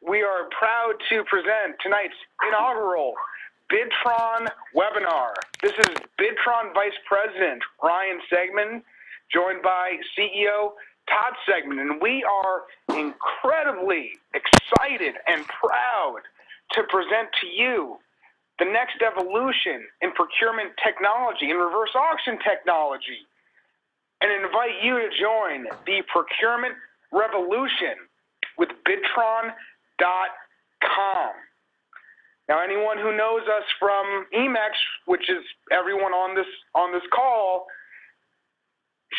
we are proud to present tonight's inaugural Bidtron webinar. This is Bidtron Vice President Ryan Segman, joined by CEO Todd Segman, and we are incredibly excited and proud to present to you the next evolution in procurement technology, in reverse auction technology, and invite you to join the procurement revolution with Bidtron.com. Now, anyone who knows us from Emacs, which is everyone on this call,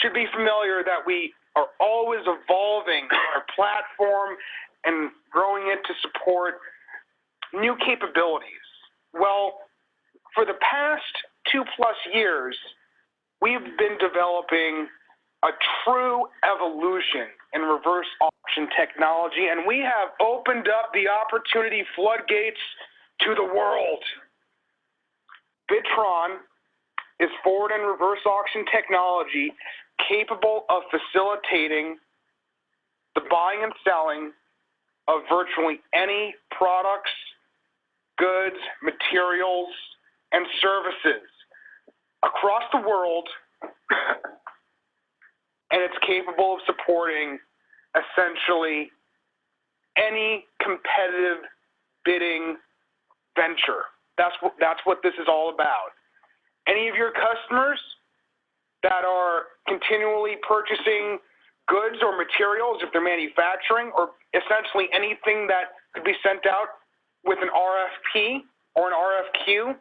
should be familiar that we are always evolving our platform and growing it to support new capabilities. Well, for the past 2+ years, we've been developing a true evolution in reverse auction technology, and we have opened up the opportunity floodgates to the world. Bidtron is forward and reverse auction technology capable of facilitating the buying and selling of virtually any products, goods, materials, and services across the world, and it's capable of supporting essentially any competitive bidding venture. That's what this is all about. Any of your customers that are continually purchasing goods or materials, if they're manufacturing, or essentially anything that could be sent out with an RFP or an RFQ,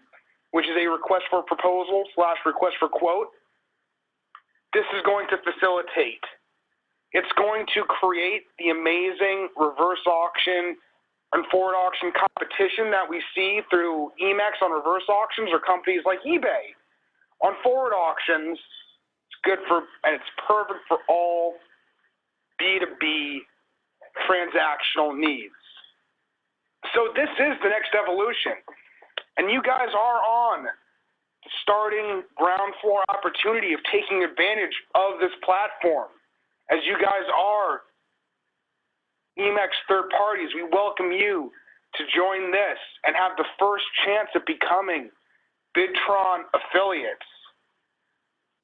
which is a request for proposal / request for quote, this is going to facilitate. It's going to create the amazing reverse auction and forward auction competition that we see through Emacs on reverse auctions or companies like eBay. On forward auctions, it's good for, and it's perfect for all B2B transactional needs. So this is the next evolution. And you guys are on the starting ground floor opportunity of taking advantage of this platform. As you guys are Emacs third parties, we welcome you to join this and have the first chance of becoming Bidtron affiliates.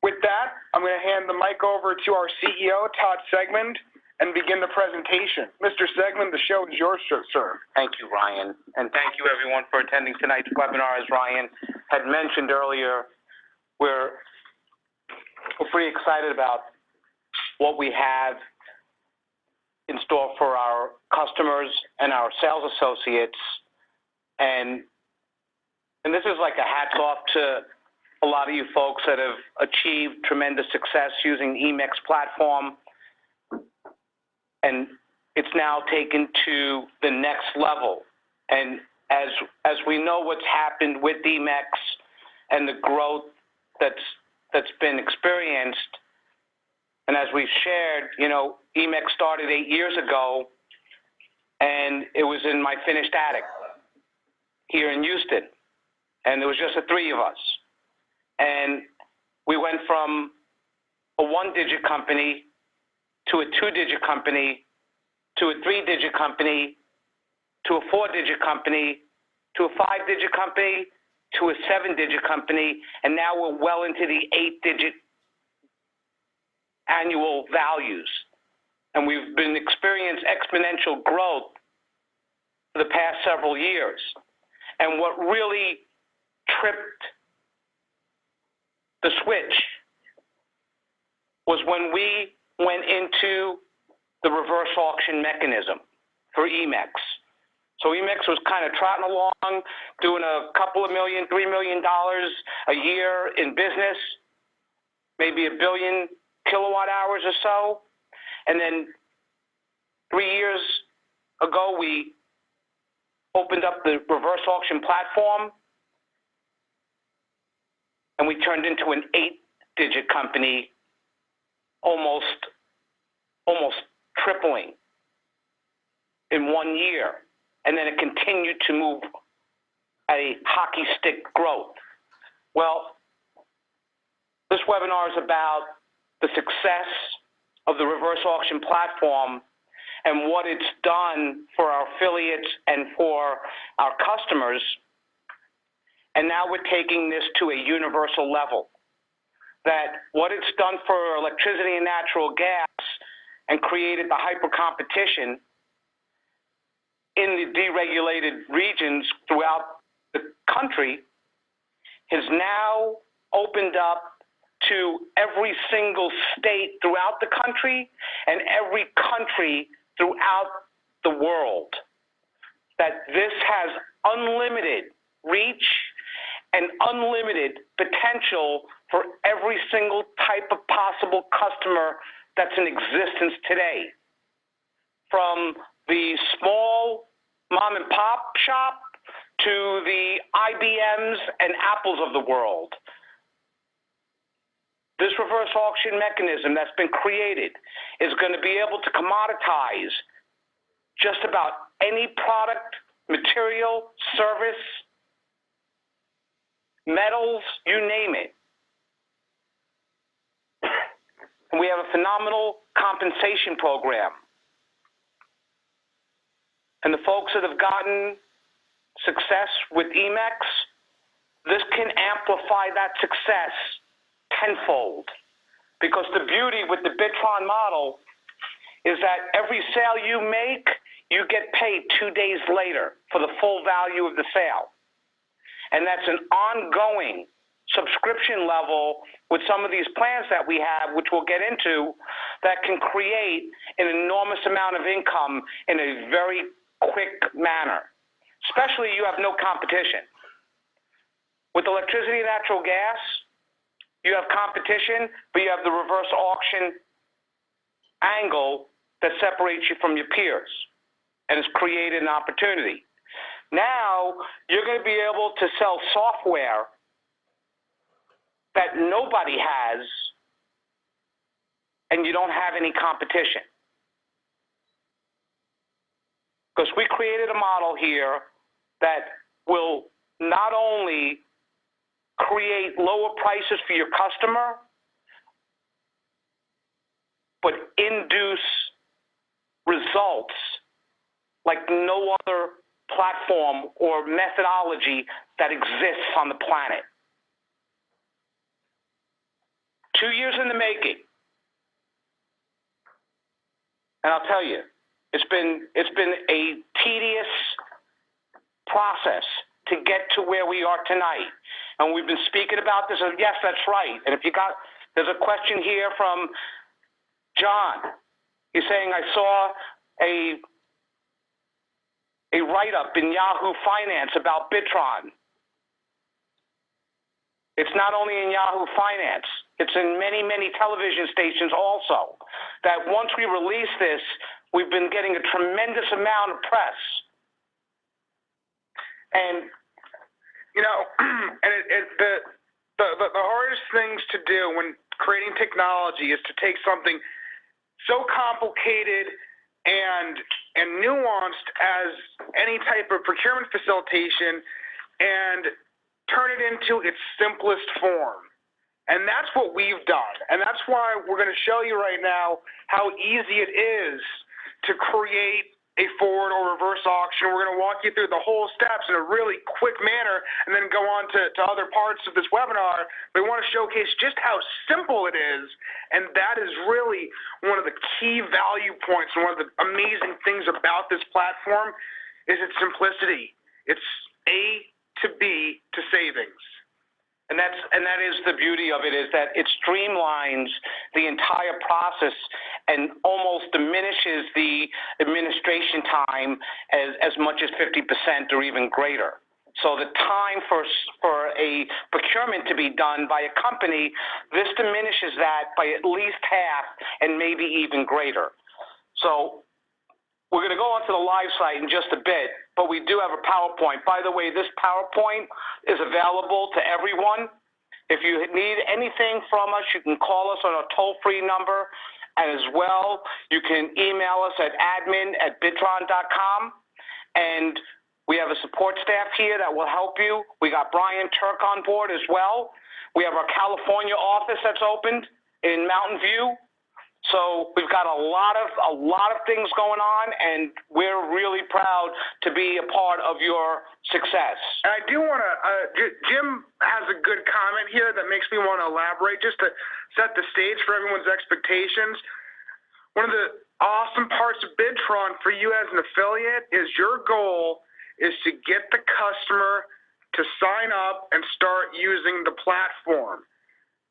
With that, I'm going to hand the mic over to our CEO, Todd Segman, and begin the presentation. Mr. Segman, the show is yours, sir. Thank you, Ryan. And thank you, everyone, for attending tonight's webinar. As Ryan had mentioned earlier, we're pretty excited about what we have in store for our customers and our sales associates. And this is like a hats off to a lot of you folks that have achieved tremendous success using the Emacs platform. And it's now taken to the next level. And as we know what's happened with Emacs and the growth that's been experienced, and as we've shared, Emacs started 8 years ago, and it was in my finished attic here in Houston, and there was just the three of us. And we went from a 1-digit company to a 2-digit company, to a 3-digit company, to a 4-digit company, to a 5-digit company, to a 7-digit company, and now we're well into the 8-digit annual values. And we've been experiencing exponential growth for the past several years. And what really tripped the switch was when we went into the reverse auction mechanism for Emacs. So Emacs was kind of trotting along, doing a couple of million, $3 million a year in business, maybe 1 billion kilowatt hours or so. And then 3 years ago, we opened up the reverse auction platform, and we turned into an 8-digit company, almost tripling in 1 year. And then it continued to move at a hockey stick growth. Well, this webinar is about the success of the reverse auction platform and what it's done for our affiliates and for our customers. And now we're taking this to a universal level, that what it's done for electricity and natural gas and created the hyper competition in the deregulated regions throughout the country has now opened up to every single state throughout the country and every country throughout the world. That this has unlimited reach and unlimited potential for every single type of possible customer that's in existence today. From the small mom and pop shop to the IBMs and Apples of the world. This reverse auction mechanism that's been created is going to be able to commoditize just about any product, material, service, metals, you name it. And we have a phenomenal compensation program. And the folks that have gotten success with EMEX, this can amplify that success tenfold. Because the beauty with the Bidtron model is that every sale you make, you get paid 2 days later for the full value of the sale. And that's an ongoing subscription level with some of these plans that we have, which we'll get into, that can create an enormous amount of income in a very quick manner. Especially you have no competition. With electricity and natural gas, you have competition, but you have the reverse auction angle that separates you from your peers and has created an opportunity. Now, you're going to be able to sell software that nobody has, and you don't have any competition. Because we created a model here that will not only create lower prices for your customer, but induce results like no other platform or methodology that exists on the planet. 2 years in the making. And I'll tell you, it's been a tedious process to get to where we are tonight. And we've been speaking about this, and yes, that's right. And there's a question here from John. He's saying, I saw a write-up in Yahoo Finance about Bidtron. It's not only in Yahoo Finance, it's in many, many television stations also. That once we release this, we've been getting a tremendous amount of press. And, you know, and the hardest things to do when creating technology is to take something so complicated and nuanced as any type of procurement facilitation and turn it into its simplest form. And that's what we've done. And that's why we're going to show you right now how easy it is to create a forward or reverse auction. We're going to walk you through the whole steps in a really quick manner and then go on to other parts of this webinar. We want to showcase just how simple it is, and that is really one of the key value points and one of the amazing things about this platform is its simplicity. It's A to B to savings. And that is the beauty of it, is that it streamlines the entire process and almost diminishes the administration time as much as 50% or even greater. So the time for a procurement to be done by a company, this diminishes that by at least half and maybe even greater. So we're going to go onto the live site in just a bit, but we do have a PowerPoint. By the way, this PowerPoint is available to everyone. If you need anything from us, you can call us on our toll-free number. And as well, you can email us at admin@bidtron.com. And we have a support staff here that will help you. We got Brian Turk on board as well. We have our California office that's opened in Mountain View. So we've got a lot of things going on, and we're really proud to be a part of your success. And I do want to, Jim has a good comment here that makes me want to elaborate just to set the stage for everyone's expectations. One of the awesome parts of Bidtron for you as an affiliate is your goal is to get the customer to sign up and start using the platform.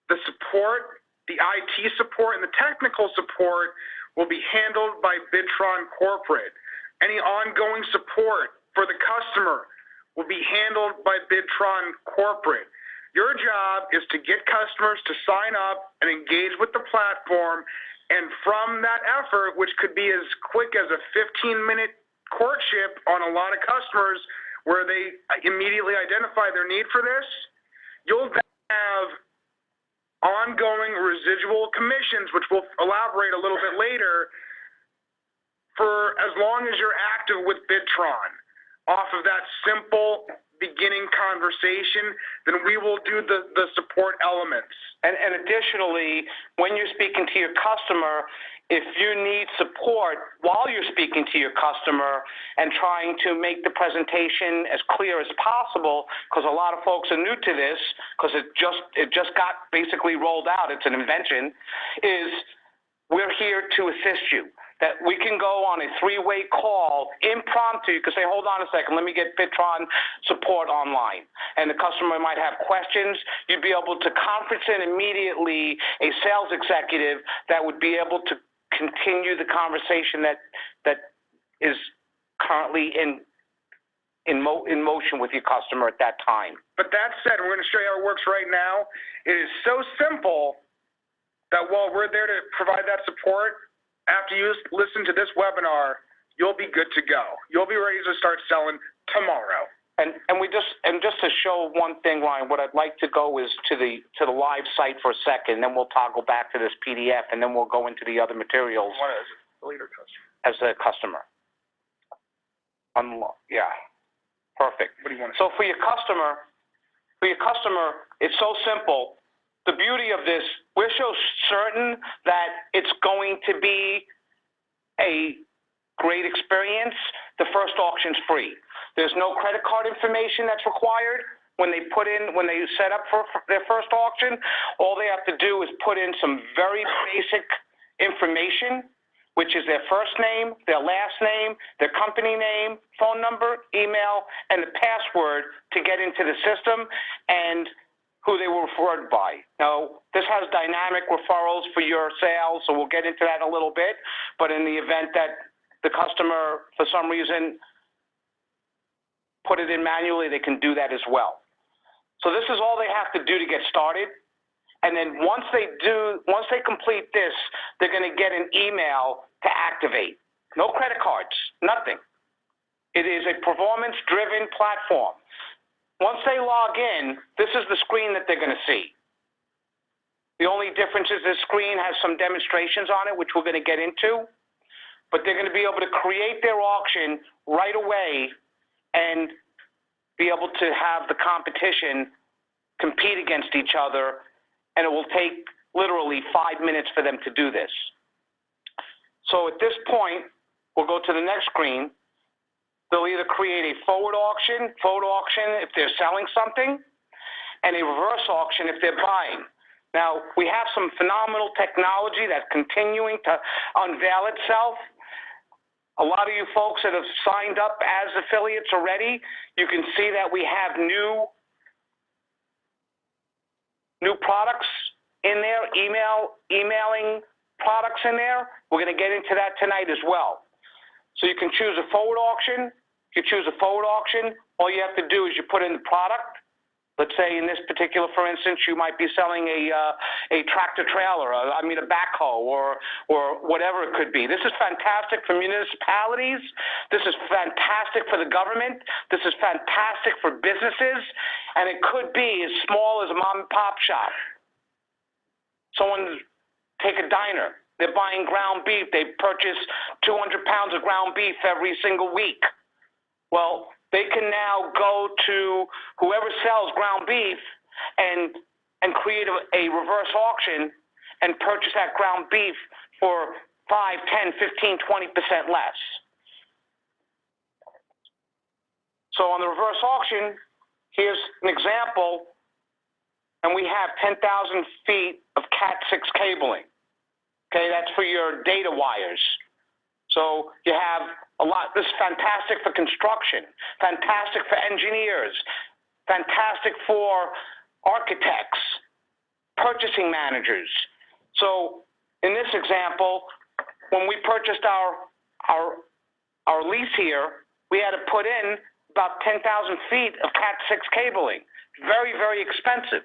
The support, the IT support, and the technical support will be handled by Bidtron Corporate. Any ongoing support for the customer will be handled by Bidtron Corporate. Your job is to get customers to sign up and engage with the platform, and from that effort, which could be as quick as a 15-minute courtship on a lot of customers where they immediately identify their need for this, you'll then have ongoing residual commissions, which we'll elaborate a little bit later, for as long as you're active with Bidtron. Off of that simple beginning conversation, then we will do the support elements. And additionally, when you're speaking to your customer, if you need support while you're speaking to your customer and trying to make the presentation as clear as possible, because a lot of folks are new to this, because it just got basically rolled out, it's an invention, is we're here to assist you. That we can go on a three-way call, impromptu. You can say, hold on a second, let me get Bidtron support online. And the customer might have questions. You'd be able to conference in immediately a sales executive that would be able to continue the conversation that is currently in motion with your customer at that time. But that said, we're going to show you how it works right now. It is so simple that while we're there to provide that support, after you listen to this webinar, you'll be good to go. You'll be ready to start selling tomorrow. And just to show one thing, Ryan, what I'd like to go is to the live site for a second, then we'll toggle back to this PDF, and then we'll go into the other materials. What is it? The leader customer. As a customer. Yeah, perfect. What do you want to So for your customer, it's so simple. The beauty of this, we're so certain that it's going to be a great experience. The first auction's free. There's no credit card information that's required when they set up for their first auction. All they have to do is put in some very basic information, which is their first name, their last name, their company name, phone number, email, and the password to get into the system and who they were referred by. Now, this has dynamic referrals for your sales, so we'll get into that in a little bit. But in the event that the customer, for some reason, put it in manually, they can do that as well. So this is all they have to do to get started. And then once they complete this, they're going to get an email to activate. No credit cards, nothing. It is a performance-driven platform. Once they log in, this is the screen that they're going to see. The only difference is this screen has some demonstrations on it, which we're going to get into. But they're going to be able to create their auction right away and be able to have the competition compete against each other, and it will take literally 5 minutes for them to do this. So at this point, we'll go to the next screen. They'll either create a forward auction if they're selling something, and a reverse auction if they're buying. Now, we have some phenomenal technology that's continuing to unveil itself. A lot of you folks that have signed up as affiliates already, you can see that we have new products in there, emailing products in there. We're going to get into that tonight as well. So you can choose a forward auction. If you choose a forward auction, all you have to do is you put in the product. Let's say in this particular, for instance, you might be selling a tractor trailer, a backhoe, or whatever it could be. This is fantastic for municipalities. This is fantastic for the government. This is fantastic for businesses, and it could be as small as a mom and pop shop. Someone take a diner. They're buying ground beef. They purchase 200 pounds of ground beef every single week. Well, they can now go to whoever sells ground beef and create a reverse auction and purchase that ground beef for 5, 10, 15, 20% less. So on the reverse auction, here's an example, and we have 10,000 feet of Cat6 cabling. Okay, that's for your data wires. So you have a lot. This is fantastic for construction, fantastic for engineers, fantastic for architects, purchasing managers. So in this example, when we purchased our lease here, we had to put in about 10,000 feet of Cat6 cabling. Very, very expensive.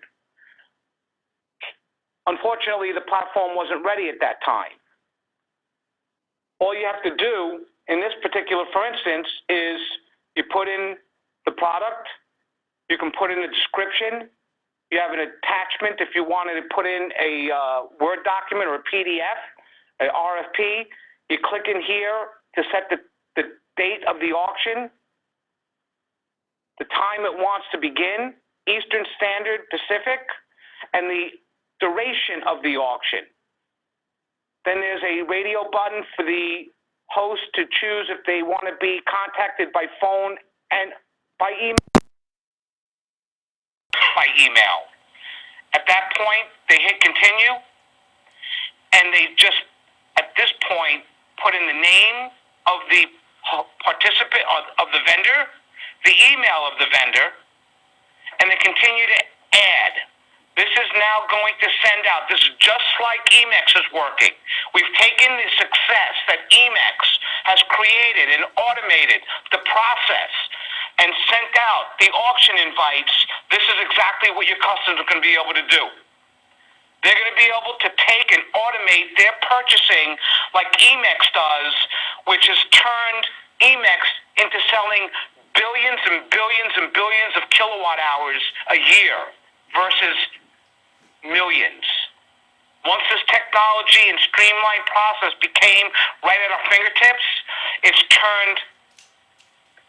Unfortunately, the platform wasn't ready at that time. All you have to do in this particular, for instance, is you put in the product, you can put in a description, you have an attachment if you wanted to put in a Word document or a PDF, an RFP. You click in here to set the date of the auction, the time it wants to begin, Eastern Standard Pacific, and the duration of the auction. Then there's a radio button for the host to choose if they want to be contacted by phone and by email. At that point, they hit continue, and they just, at this point, put in the name of the participant, of the vendor, the email of the vendor, and they continue to add. This is now going to send out. This is just like Emacs is working. We've taken the success that Emacs has created and automated the process and sent out the auction invites. This is exactly what your customers are going to be able to do. They're going to be able to take and automate their purchasing like Emacs does, which has turned Emacs into selling billions and billions and billions of kilowatt hours a year versus millions. Once this technology and streamlined process became right at our fingertips, it's turned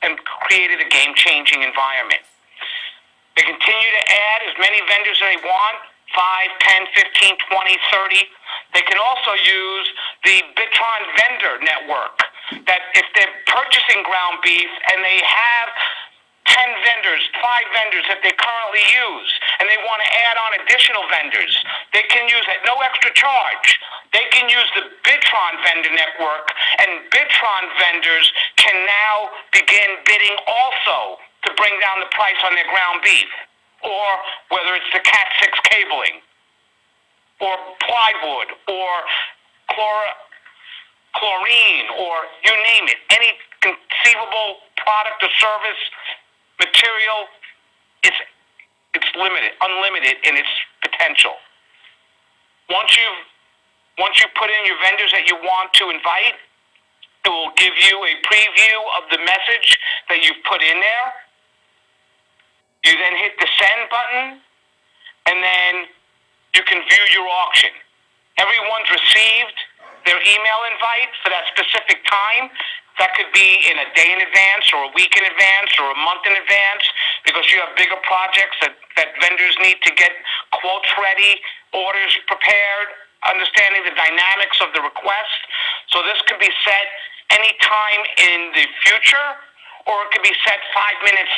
and created a game-changing environment. They continue to add as many vendors as they want, 5, 10, 15, 20, 30. They can also use the Bidtron vendor network, that if they're purchasing ground beef and they have 10 vendors, 5 vendors that they currently use, and they want to add on additional vendors, they can use at no extra charge. They can use the Bidtron vendor network, and Bidtron vendors can now begin bidding also to bring down the price on their ground beef, or whether it's the Cat6 cabling, or plywood, or chlorine, or you name it, any conceivable product or service material, it's unlimited in its potential. Once you put in your vendors that you want to invite, it will give you a preview of the message that you've put in there. You then hit the send button, and then you can view your auction. Everyone's received their email invite for that specific time. That could be in a day in advance, or a week in advance, or a month in advance, because you have bigger projects that vendors need to get quotes ready, orders prepared, understanding the dynamics of the request. So this could be set any time in the future, or it could be set 5 minutes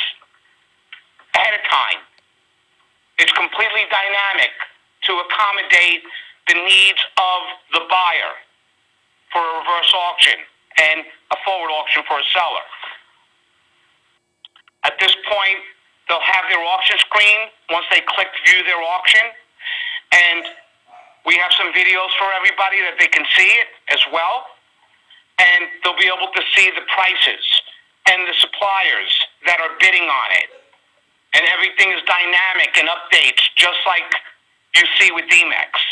ahead of time. It's completely dynamic to accommodate the needs of the buyer for a reverse auction and a forward auction for a seller. At this point, they'll have their auction screen once they click view their auction, and we have some videos for everybody that they can see it as well, and they'll be able to see the prices and the suppliers that are bidding on it, and everything is dynamic and updates just like you see with Emacs.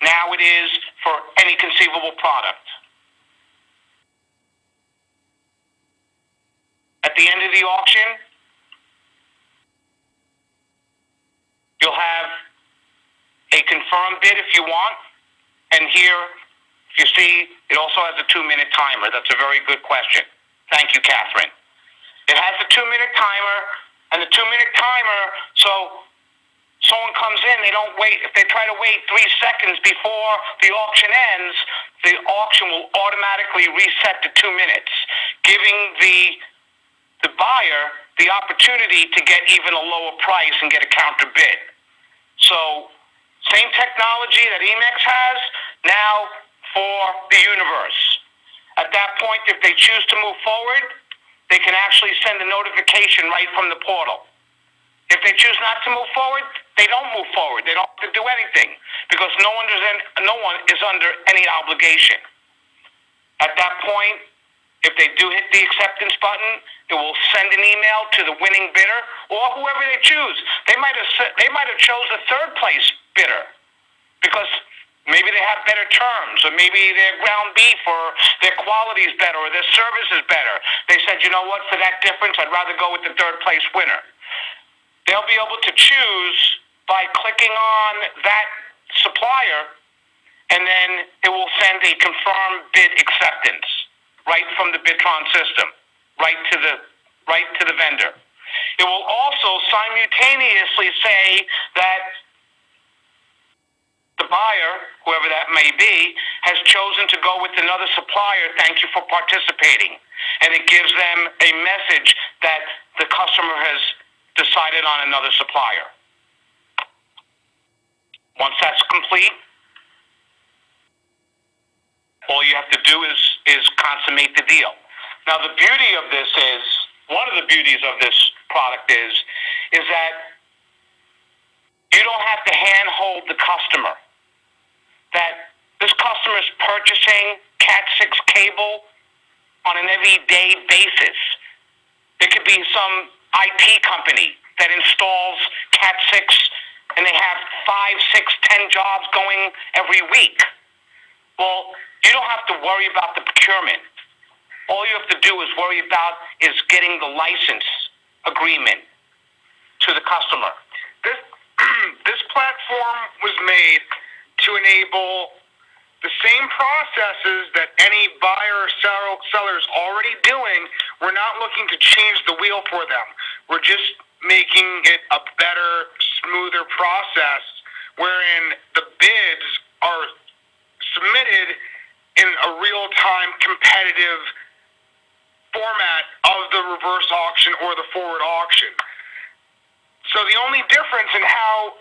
Now it is for any conceivable product. At the end of the auction, you'll have a confirmed bid if you want. And here, if you see, it also has a 2-minute timer. That's a very good question. Thank you, Catherine. It has a 2-minute timer, and the 2-minute timer, so someone comes in, they don't wait. If they try to wait 3 seconds before the auction ends, the auction will automatically reset to 2 minutes, giving the buyer the opportunity to get even a lower price and get a counter bid. So, same technology that Emacs has, now for the universe. At that point, if they choose to move forward, they can actually send a notification right from the portal. If they choose not to move forward, they don't move forward. They don't have to do anything because no one is under any obligation. At that point, if they do hit the acceptance button, it will send an email to the winning bidder or whoever they choose. They might have chose the third place bidder because maybe they have better terms, or maybe their ground beef or their quality is better, or their service is better. They said, you know what, for that difference, I'd rather go with the third place winner. They'll be able to choose by clicking on that supplier, and then it will send a confirmed bid acceptance right from the Bidtron system, right to the vendor. It will also simultaneously say that the buyer, whoever that may be, has chosen to go with another supplier. Thank you for participating. And it gives them a message that the customer has decided on another supplier. Once that's complete, all you have to do is consummate the deal. Now, the beauty of this is, one of the beauties of this product is that you don't have to handhold the customer. That this customer is purchasing Cat6 cable on an everyday basis. It could be some IT company that installs Cat6 and they have 5, 6, 10 jobs going every week. Well, you don't have to worry about the procurement. All you have to do is worry about is getting the license agreement to the customer. This platform was made to enable the same processes that any buyer or seller is already doing. We're not looking to change the wheel for them. We're just making it a better, smoother process wherein the bids are submitted in a real-time competitive format of the reverse auction or the forward auction. So the only difference in how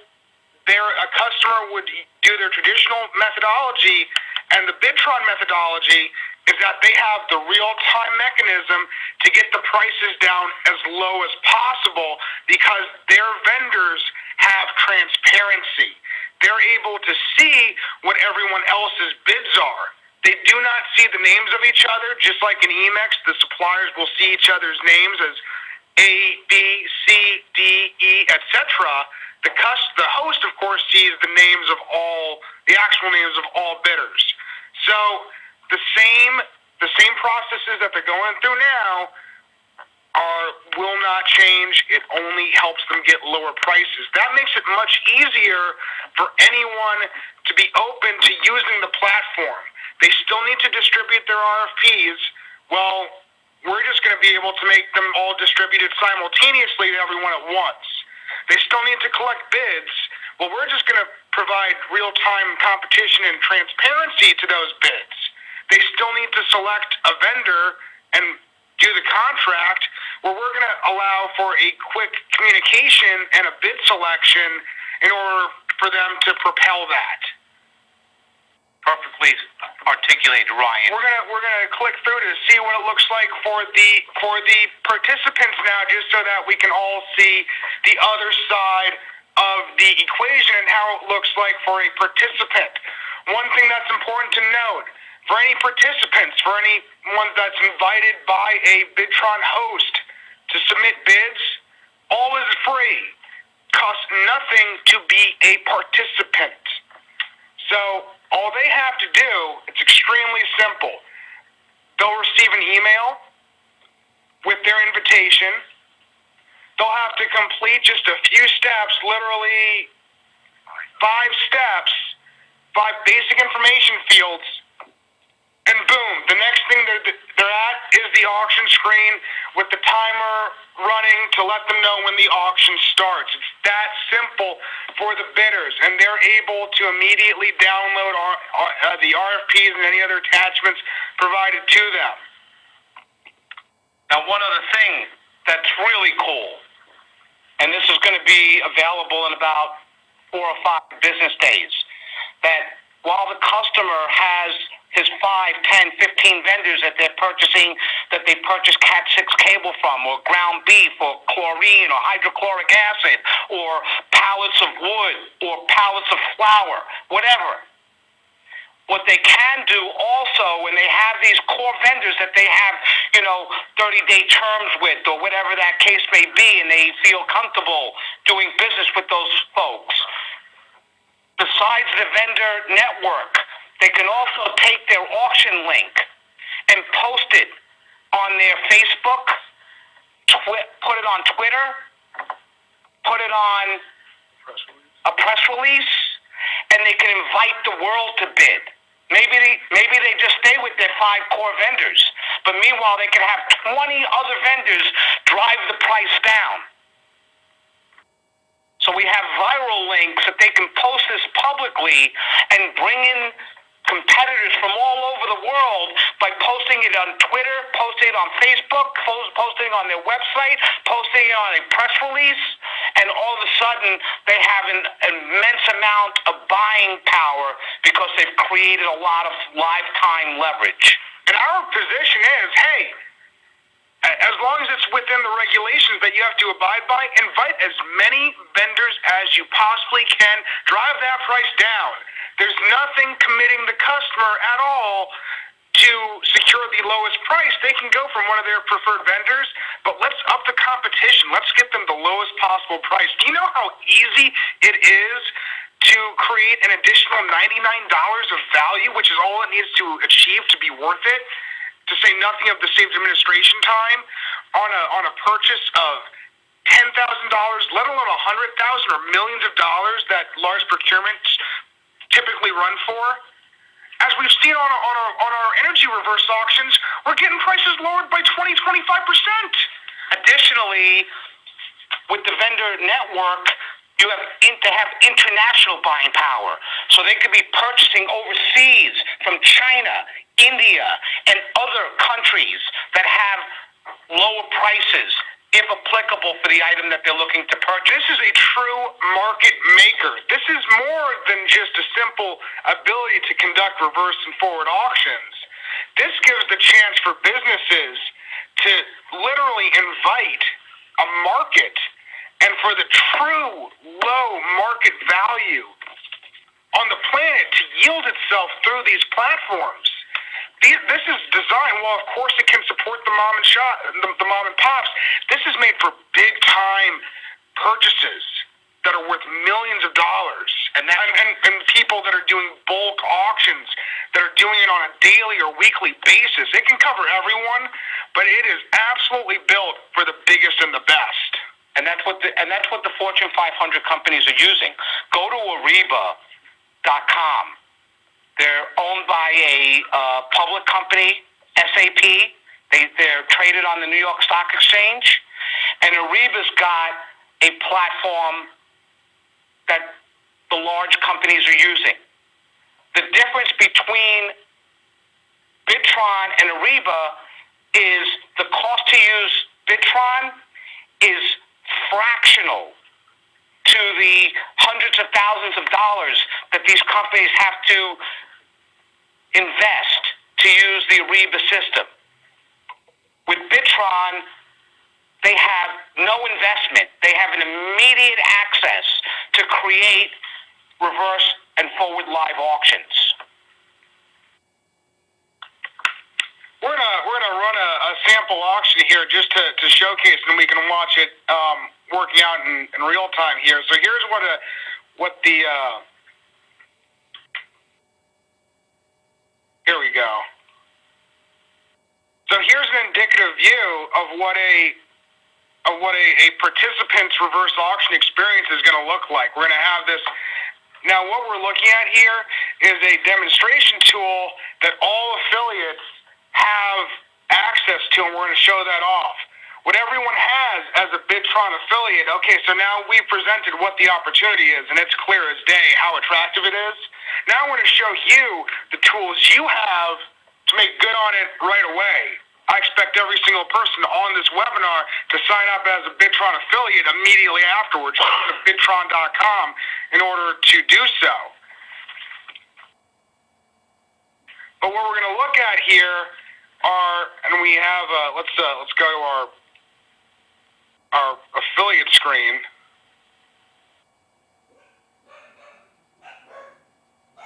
a customer would do their traditional methodology and the Bidtron methodology is that they have the real-time mechanism to get the prices down as low as possible because their vendors have transparency. They're able to see what everyone else's bids are. They do not see the names of each other, just like in Emacs, the suppliers will see each other's names as A, B, C, D, E, etc. The host, of course, sees the actual names of all bidders. So the same processes that they're going through now will not change. It only helps them get lower prices. That makes it much easier for anyone to be open to using the platform. They still need to distribute their RFPs. Well, we're just going to be able to make them all distributed simultaneously to everyone at once. They still need to collect bids. Well, we're just going to provide real-time competition and transparency to those bids. They still need to select a vendor and do the contract. Well, we're going to allow for a quick communication and a bid selection in order for them to propel that. Perfectly articulated, Ryan. We're gonna click through to see what it looks like for the participants now, just so that we can all see the other side of the equation and how it looks like for a participant. One thing that's important to note, for any participants, for anyone that's invited by a Bidtron host to submit bids, all is free. Costs nothing to be a participant. So all they have to do, it's extremely simple. They'll receive an email with their invitation. They'll have to complete just a few steps, literally 5 steps, 5 basic information fields, and boom, the next thing they're at is the auction screen with the timer running to let them know when the auction starts. It's that simple for the bidders, and they're able to immediately download the RFPs and any other attachments provided to them. Now, one other thing that's really cool, and this is going to be available in about 4 or 5 business days, that while the customer has his 5, 10, 15 vendors that they're purchasing, that they purchase Cat 6 cable from, or ground beef, or chlorine, or hydrochloric acid, or pallets of wood, or pallets of flour, whatever. What they can do also, when they have these core vendors that they have, 30-day terms with, or whatever that case may be, and they feel comfortable doing business with those folks, besides the vendor network, they can also take their auction link and post it on their Facebook, put it on Twitter, put it on a press release, and they can invite the world to bid. Maybe they just stay with their 5 core vendors, but meanwhile they can have 20 other vendors drive the price down. So we have viral links that they can post this publicly and bring in competitors from all over the world by posting it on Twitter, posting it on Facebook, posting it on their website, posting it on a press release, and all of a sudden they have an immense amount of buying power because they've created a lot of lifetime leverage. And our position is, hey, as long as it's within the regulations that you have to abide by, invite as many vendors as you possibly can. Drive that price down. There's nothing committing the customer at all to secure the lowest price. They can go from one of their preferred vendors, but let's up the competition. Let's get them the lowest possible price. Do you know how easy it is to create an additional $99 of value, which is all it needs to achieve to be worth it? To say nothing of the saved administration time on a purchase of $10,000, let alone $100,000 or millions of dollars that large procurements typically run for. As we've seen on our energy reverse auctions, we're getting prices lowered by 20-25%. Additionally, with the vendor network, you have to have international buying power. So they could be purchasing overseas from China, India, and other countries that have lower prices, if applicable, for the item that they're looking to purchase. This is a true market maker. This is more than just a simple ability to conduct reverse and forward auctions. This gives the chance for businesses to literally invite a market and for the true low market value on the planet to yield itself through these platforms. This is designed, well, of course it can support the mom and pops. This is made for big time purchases that are worth millions of dollars. And people that are doing bulk auctions, that are doing it on a daily or weekly basis. It can cover everyone, but it is absolutely built for the biggest and the best. And that's what the Fortune 500 companies are using. Go to Ariba.com. They're owned by a public company, SAP. They're traded on the New York Stock Exchange. And Ariba's got a platform that the large companies are using. The difference between Bidtron and Ariba is the cost to use Bidtron is fractional to the hundreds of thousands of dollars that these companies have to invest to use the Ariba system. With Bidtron, they have no investment. They have an immediate access to create reverse and forward live auctions. We're gonna run a sample auction here just to showcase, and we can watch it working out in real time here. So here's here we go. So here's an indicative view of what a participant's reverse auction experience is going to look like. We're going to have this. Now, what we're looking at here is a demonstration tool that all affiliates have access to, and we're going to show that off. What everyone has as a Bidtron affiliate, okay, so now we've presented what the opportunity is, and it's clear as day how attractive it is. Now I'm going to show you the tools you have to make good on it right away. I expect every single person on this webinar to sign up as a Bidtron affiliate immediately afterwards. Go to Bidtron.com in order to do so. But what we're going to look at here are, and we have, let's go to our affiliate screen.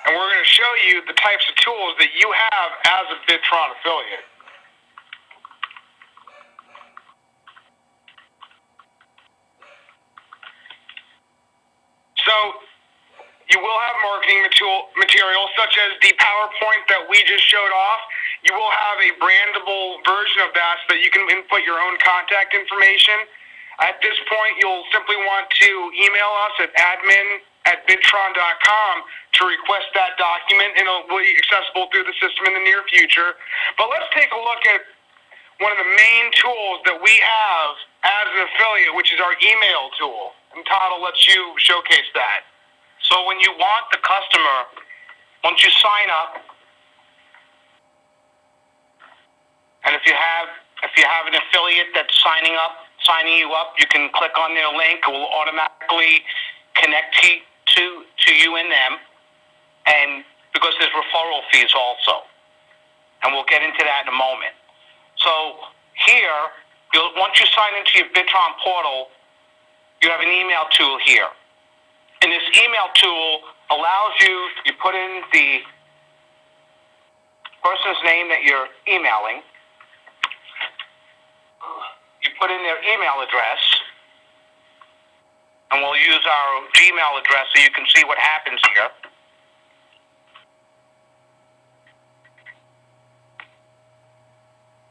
And we're going to show you the types of tools that you have as a Bidtron affiliate. So you will have marketing materials such as the PowerPoint that we just showed off. You will have a brandable version of that so that you can input your own contact information. At this point, you'll simply want to email us at admin@bidtron.com to request that document, and it'll be accessible through the system in the near future. But let's take a look at one of the main tools that we have as an affiliate, which is our email tool. And Todd will let you showcase that. So when you want the customer, once you sign up, and if you have an affiliate that's signing you up, you can click on their link. It will automatically connect to you and them, and because there's referral fees also, and we'll get into that in a moment. So here, once you sign into your Bidtron portal, you have an email tool here. And this email tool allows you put in the person's name that you're emailing, you put in their email address, and we'll use our Gmail address so you can see what happens here.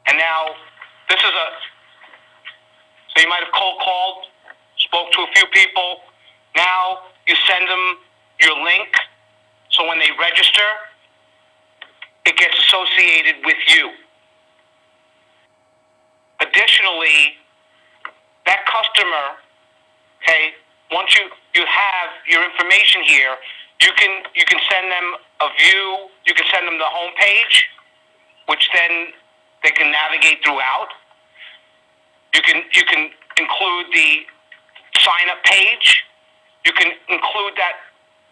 And now, so you might have cold called, spoke to a few people. Now you send them your link, so when they register, it gets associated with you. Additionally, that customer, okay, once you have your information here, you can send them a view, you can send them the home page, which then they can navigate throughout. You can include the sign-up page. You can include that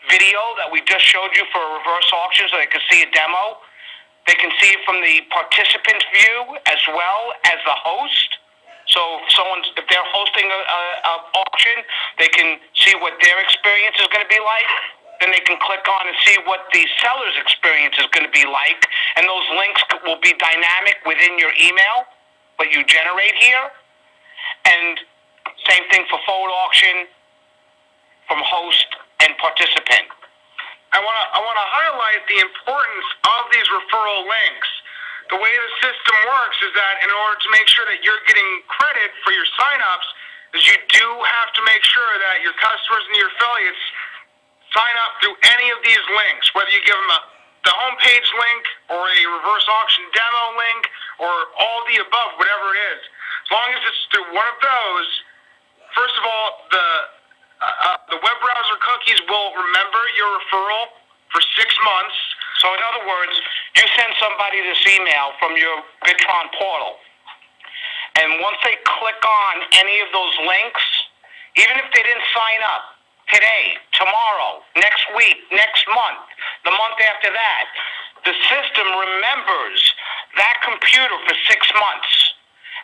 video that we just showed you for a reverse auction so they can see a demo. They can see it from the participant's view as well as the host. So if they're hosting an auction, they can see what their experience is going to be like. Then they can click on and see what the seller's experience is going to be like. And those links will be dynamic within your email, what you generate here. And same thing for forward auction from host and participant. I want to highlight the importance of these referral links. The way the system works is that in order to make sure that you're getting credit for your signups, is you do have to make sure that your customers and your affiliates sign up through any of these links, whether you give them the homepage link or a reverse auction demo link or all the above, whatever it is. As long as it's through one of those, first of all, the web browser cookies will remember your referral for 6 months. So in other words, you send somebody this email from your Bidtron portal, and once they click on any of those links, even if they didn't sign up today, tomorrow, next week, next month, the month after that, the system remembers that computer for 6 months,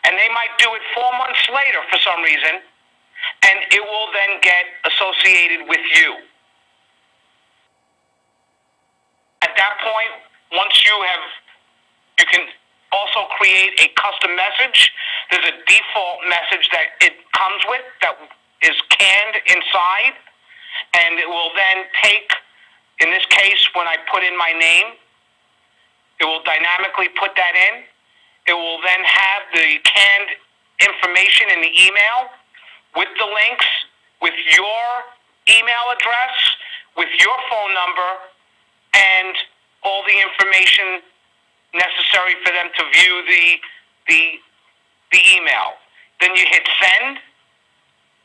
and they might do it 4 months later for some reason, and it will then get associated with you. At that point, once you can also create a custom message. There's a default message that it comes with that is canned inside, and it will then take, in this case, when I put in my name, it will dynamically put that in. It will then have the canned information in the email with the links, with your email address, with your phone number, and all the information necessary for them to view the email. Then you hit send,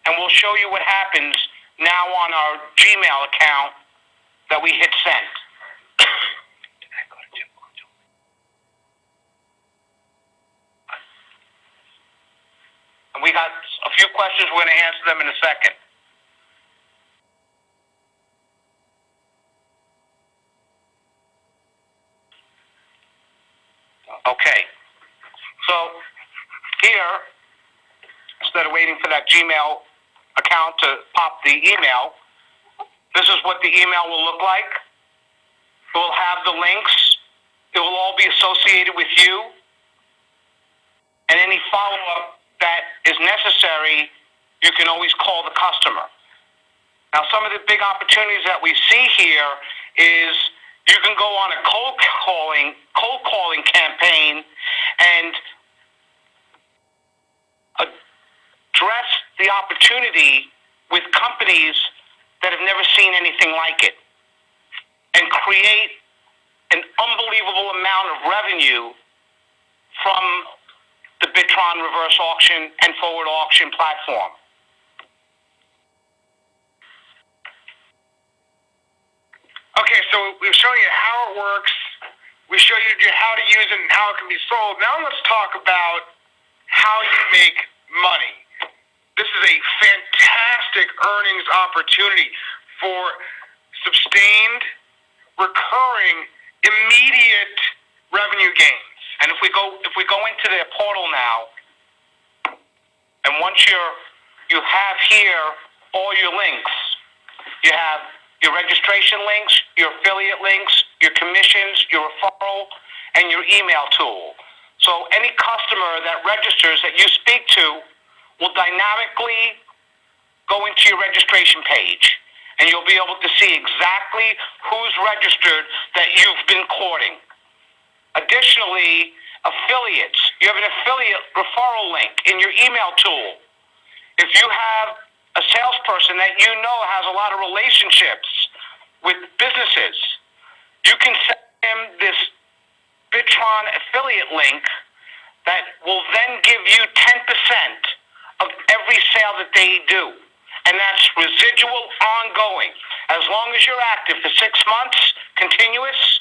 and we'll show you what happens now on our Gmail account that we hit send. And we got a few questions. We're going to answer them in a second. Okay. So here, instead of waiting for that Gmail account to pop the email, this is what the email will look like. It will have the links. It will all be associated with you. And any follow-up that is necessary, you can always call the customer. Now, some of the big opportunities that we see here is you can go on a cold calling campaign and address the opportunity with companies that have never seen anything like it and create an unbelievable amount of revenue from the Bidtron reverse auction and forward auction platform. Okay, so we've shown you how it works. We show you how to use it and how it can be sold. Now let's talk about how you make money. This is a fantastic earnings opportunity for sustained, recurring, immediate revenue gains. And if we go into their portal now, and once you have here all your links, you have your registration links, your affiliate links, your commissions, your referral, and your email tool. So any customer that registers that you speak to will dynamically go into your registration page, and you'll be able to see exactly who's registered that you've been courting. Additionally, affiliates. You have an affiliate referral link in your email tool. If you have a salesperson that you know has a lot of relationships with businesses, you can send him this Bidtron affiliate link that will then give you 10% of every sale that they do. And that's residual ongoing. As long as you're active for 6 months, continuous.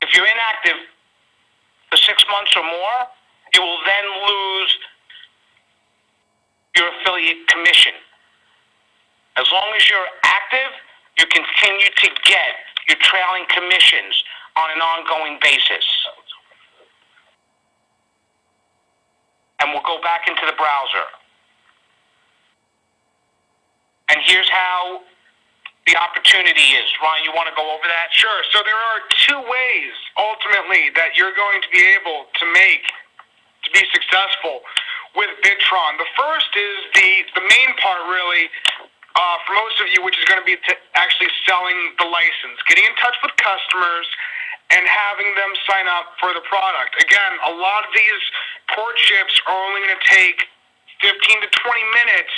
If you're inactive for 6 months or more, you will then lose your affiliate commission. As long as you're active, you continue to get your trailing commissions on an ongoing basis. And we'll go back into the browser. And here's how the opportunity is. Ryan, you want to go over that? Sure. So there are two ways, ultimately, that you're going to be able to be successful with Bidtron. The first is the main part, really, for most of you, which is going to be actually selling the license, getting in touch with customers, and having them sign up for the product. Again, a lot of these courtships are only going to take 15 to 20 minutes.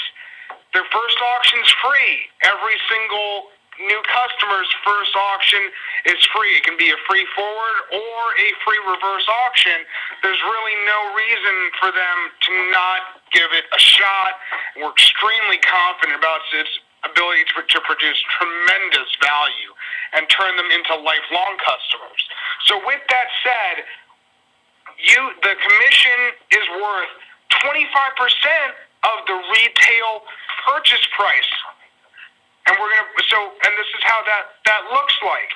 Their first auction's free. Every single new customer's first auction is free. It can be a free forward or a free reverse auction. There's really no reason for them to not give it a shot. We're extremely confident about its ability to produce tremendous value and turn them into lifelong customers. So with that said, the commission is worth 25% of the retail purchase price. And this is how that looks like.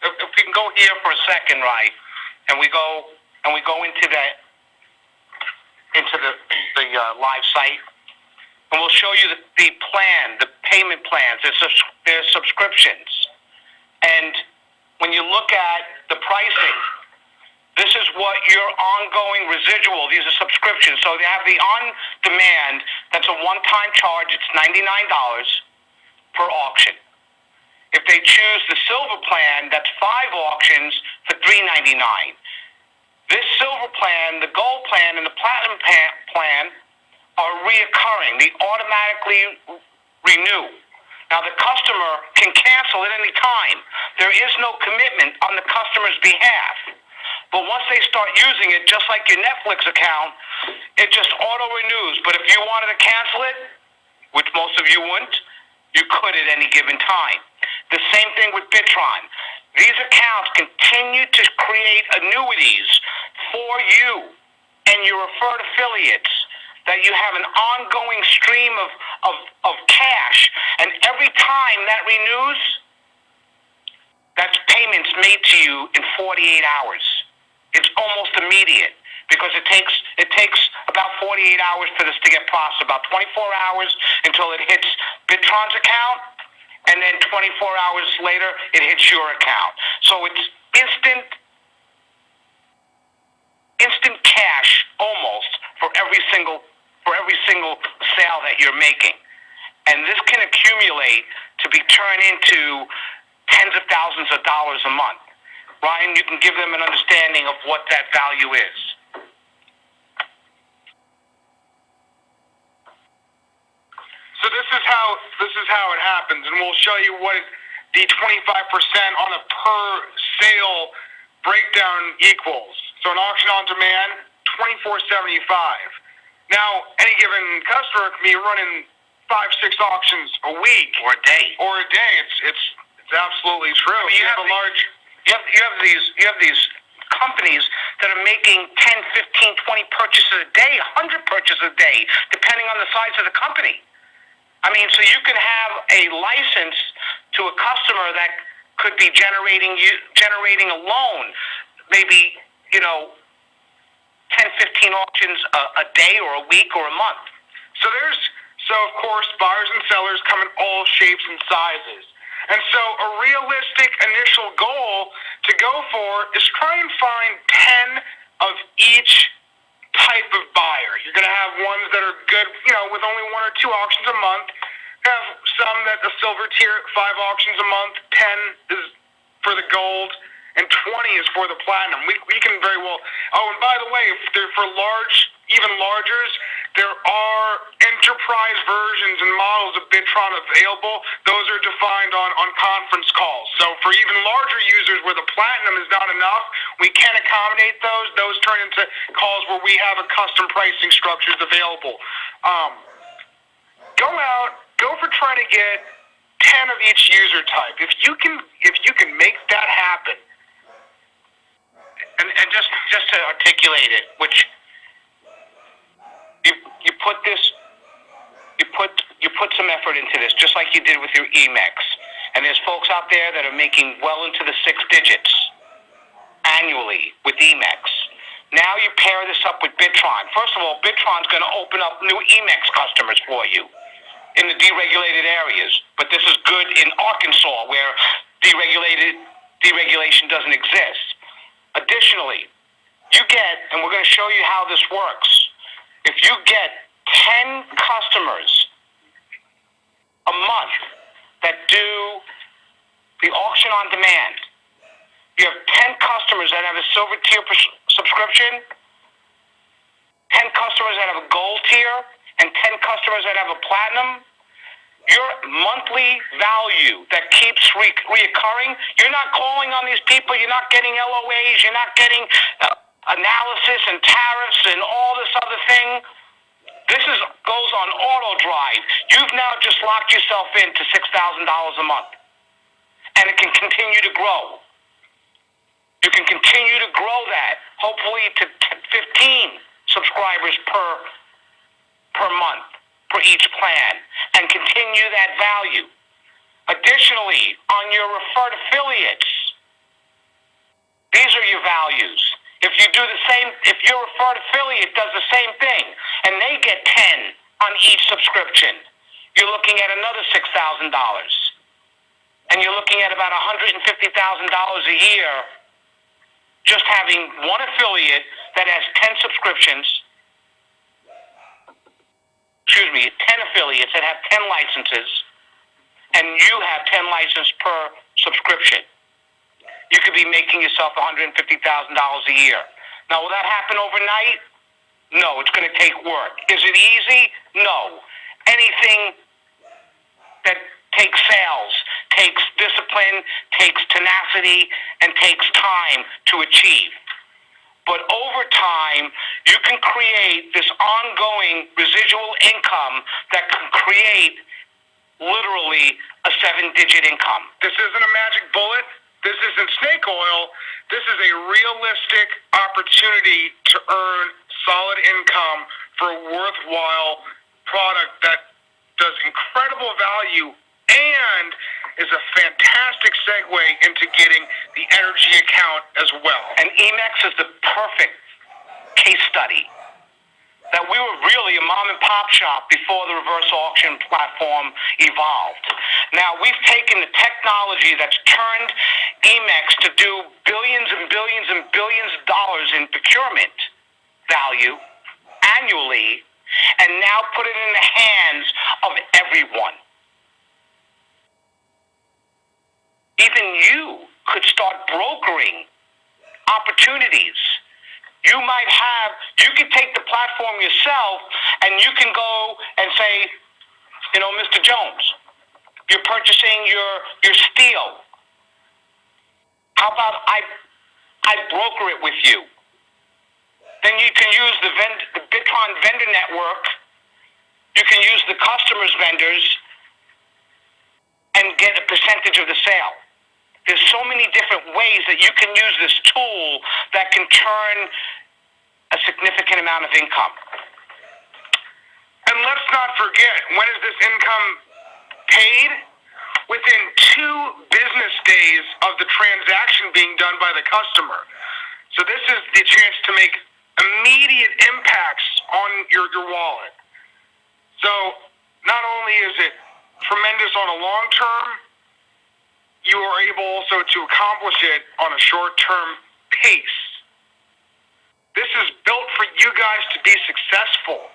If we can go here for a second, right, and we go into the live site, and we'll show you the payment plans. There's subscriptions, and when you look at the pricing, this is what your ongoing residual. These are subscriptions. So they have the on-demand. That's a one-time charge. It's $99 per auction. If they choose the silver plan, that's 5 auctions for $399. This silver plan, the gold plan, and the platinum plan are reoccurring. They automatically renew. Now, the customer can cancel at any time. There is no commitment on the customer's behalf. But once they start using it, just like your Netflix account, it just auto-renews. But if you wanted to cancel it, which most of you wouldn't, you could at any given time. The same thing with Bidtron. These accounts continue to create annuities for you and your referred affiliates, that you have an ongoing stream of cash. And every time that renews, that's payments made to you in 48 hours. It's almost immediate, because it takes about 48 hours for this to get processed, about 24 hours until it hits Bidtron's account, and then 24 hours later it hits your account. So it's instant cash almost for every single sale that you're making. And this can accumulate to be turned into tens of thousands of dollars a month. Ryan, you can give them an understanding of what that value is. So this is how it happens, and we'll show you what the 25% on a per sale breakdown equals. So an auction on demand, $24.75. Now, any given customer can be running 5-6 auctions a week Or a day. It's absolutely true. I mean, you have these companies that are making 10, 15, 20 purchases a day, 100 purchases a day, depending on the size of the company. I mean, so you can have a license to a customer that could be generating alone maybe, 10, 15 auctions a day or a week or a month. So of course, buyers and sellers come in all shapes and sizes. And so a realistic initial goal to go for is try and find 10 of each type of buyer. You're going to have ones that are good, with only 1 or 2 auctions a month. You have some that the silver tier, 5 auctions a month, 10 is for the gold, and 20 is for the platinum. We can very well. Oh, and by the way, if they're for even largers, there are enterprise versions and models of Bidtron available. Those are defined on conference calls. So for even larger users where the platinum is not enough, we can accommodate those. Those turn into calls where we have a custom pricing structures available. Go for trying to get 10 of each user type. If you can make that happen. And just to articulate it, which you put some effort into this, just like you did with your Emex. And there's folks out there that are making well into the 6 digits annually with Emex. Now you pair this up with Bidtron. First of all, Bidtron's going to open up new Emex customers for you in the deregulated areas. But this is good in Arkansas, where deregulation doesn't exist. Additionally, you get, and we're going to show you how this works, if you get 10 customers a month that do the auction on demand, you have 10 customers that have a silver tier subscription, 10 customers that have a gold tier, and 10 customers that have a platinum, your monthly value that keeps reoccurring, you're not calling on these people, you're not getting LOAs, you're not getting analysis and tariffs and all this other thing. This goes on auto drive. You've now just locked yourself into $6,000 a month. And it can continue to grow. You can continue to grow that, hopefully to 15 subscribers per month for each plan, and continue that value. Additionally, on your referred affiliates, these are your values. If you do the same, if your referred affiliate does the same thing, and they get 10 on each subscription, you're looking at another $6,000. And you're looking at about $150,000 a year just having one affiliate that has 10 subscriptions, 10 affiliates that have 10 licenses, and you have 10 licenses per subscription. You could be making yourself $150,000 a year. Now, will that happen overnight? No, it's going to take work. Is it easy? No. Anything that takes sales, takes discipline, takes tenacity, and takes time to achieve. but over time, you can create this ongoing residual income that can create literally a 7-digit income. This isn't a magic bullet. This isn't snake oil. This is a realistic opportunity to earn solid income for a worthwhile product that does incredible value and is a fantastic segue into getting the energy account as well. And Emex is the perfect case study that we were really a mom and pop shop before the reverse auction platform evolved. Now we've taken the technology that's turned Emex to do billions and billions and billions of dollars in procurement value annually, and now put it in the hands of everyone. Even you could start brokering opportunities. You could take the platform yourself, and you can go and say, Mr. Jones, you're purchasing your steel. How about I broker it with you? Then you can use the Bidtron vendor network. You can use the customer's vendors and get a percentage of the sale. There's so many different ways that you can use this tool that can turn a significant amount of income. And let's not forget, when is this income paid? Within 2 business days of the transaction being done by the customer. So this is the chance to make immediate impacts on your wallet. So not only is it tremendous on a long term, you are able also to accomplish it on a short-term pace. This is built for you guys to be successful.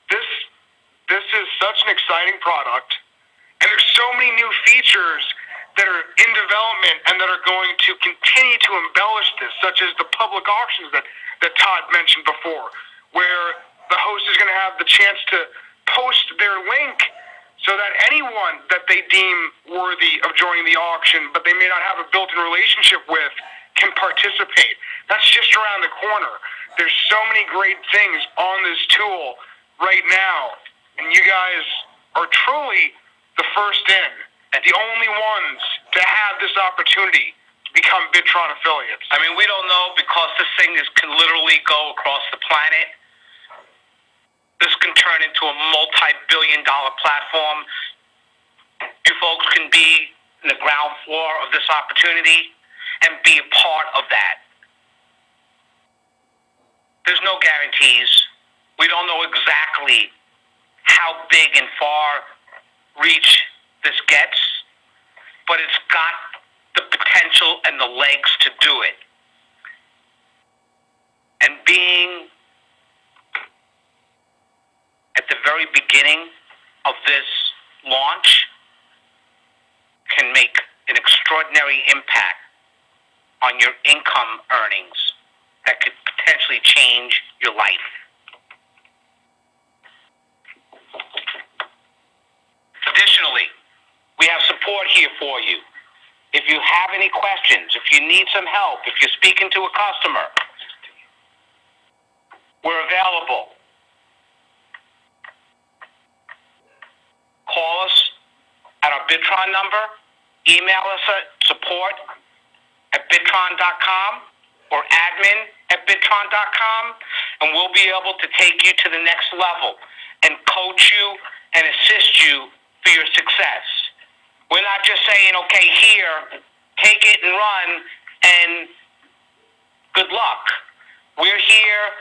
This is such an exciting product, and there's so many new features that are in development and that are going to continue to embellish this, such as the public auctions that Todd mentioned before, where the host is going to have the chance to post their link so that anyone that they deem worthy of joining the auction, but they may not have a built-in relationship with, can participate. That's just around the corner. There's so many great things on this tool right now, and you guys are truly the first in, and the only ones to have this opportunity to become Bidtron affiliates. I mean, we don't know, because this thing can literally go across the planet. This can turn into a multi-billion-dollar platform. You folks can be in the ground floor of this opportunity and be a part of that. There's no guarantees. We don't know exactly how big and far reach this gets, but it's got the potential and the legs to do it. And being at the very beginning of this launch can make an extraordinary impact on your income earnings that could potentially change your life. Additionally, we have support here for you. If you have any questions, if you need some help, if you're speaking to a customer, we're available. Call us at our Bidtron number, email us at support@bidtron.com or admin@bidtron.com, and we'll be able to take you to the next level and coach you and assist you for your success. We're not just saying, okay, here, take it and run, and good luck. We're here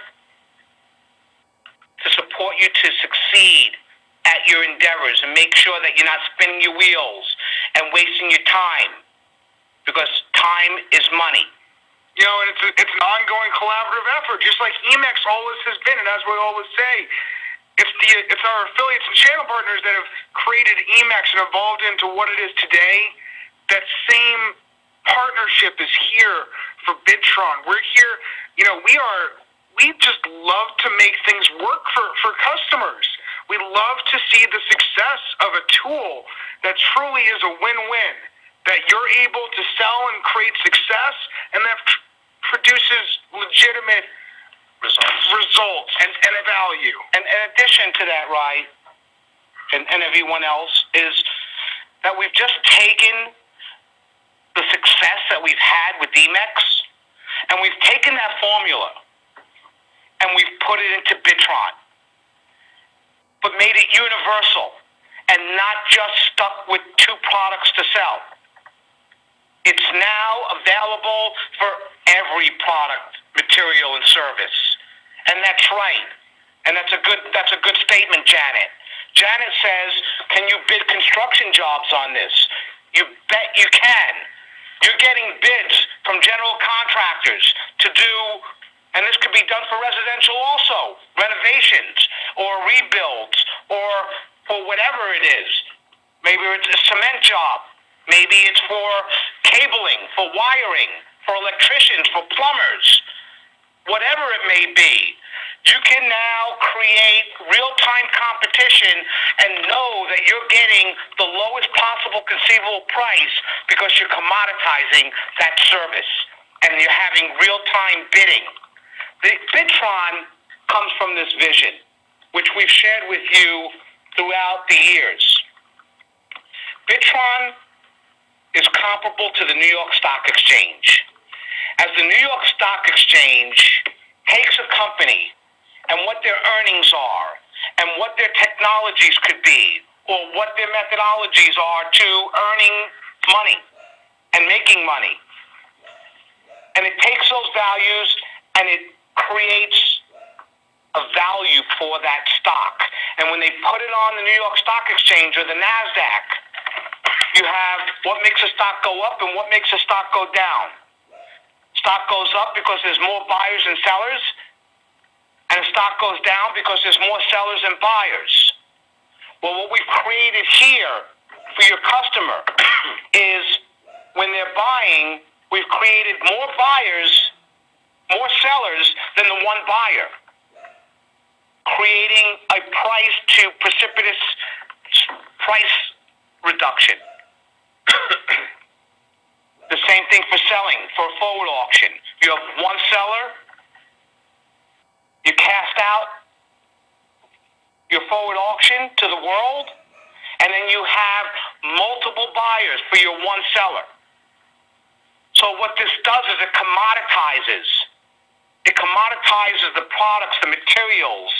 to support you to succeed at your endeavors and make sure that you're not spinning your wheels and wasting your time, because time is money. And it's an ongoing collaborative effort, just like Emex always has been. And as we always say, it's our affiliates and channel partners that have created Emex and evolved into what it is today. That same partnership is here for Bidtron. We're here, we just love to make things work for customers. We love to see the success of a tool that truly is a win-win, that you're able to sell and create success, and that produces legitimate results and value. And in addition to that, Rye, and everyone else, is that we've just taken the success that we've had with DMEX, and we've taken that formula, and we've put it into Bidtron, but made it universal, and not just stuck with 2 products to sell. It's now available for every product, material, and service. And that's right. And that's a good statement, Janet. Janet says, can you bid construction jobs on this? You bet you can. You're getting bids from general contractors to do, and this could be done for residential also, renovations or rebuilds or for whatever it is. Maybe it's a cement job. Maybe it's for cabling, for wiring, for electricians, for plumbers, whatever it may be. You can now create real-time competition and know that you're getting the lowest possible conceivable price because you're commoditizing that service and you're having real-time bidding. The Bidtron comes from this vision, which we've shared with you throughout the years. Bidtron is comparable to the New York Stock Exchange. As the New York Stock Exchange takes a company and what their earnings are, and what their technologies could be, or what their methodologies are to earning money and making money. And it takes those values and it creates a value for that stock. And when they put it on the New York Stock Exchange or the NASDAQ, you have what makes a stock go up and what makes a stock go down. Stock goes up because there's more buyers and sellers, and stock goes down because there's more sellers and buyers. Well, what we've created here for your customer is when they're buying, we've created more buyers, more sellers than the one buyer, creating a precipitous price reduction. The same thing for selling, for a forward auction. You have one seller, you cast out your forward auction to the world, and then you have multiple buyers for your one seller. So what this does is it commoditizes. It commoditizes the products, the materials,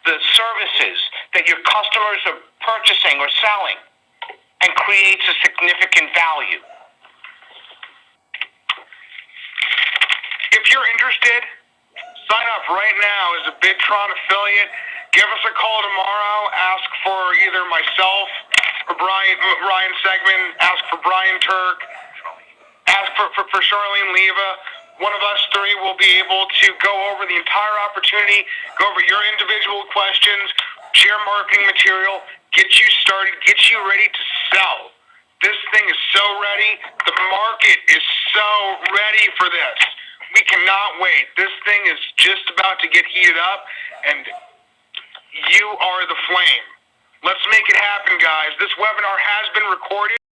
the services that your customers are purchasing or selling, and creates a significant value. If you're interested, sign up right now as a Bidtron affiliate. Give us a call tomorrow. Ask for either myself or Ryan Segman. Ask for Brian Turk. Ask for Charlene Leva. One of us 3 will be able to go over the entire opportunity, go over your individual questions, share marketing material, get you started, get you ready to sell. This thing is so ready. The market is so ready for this. We cannot wait. This thing is just about to get heated up, and you are the flame. Let's make it happen, guys. This webinar has been recorded.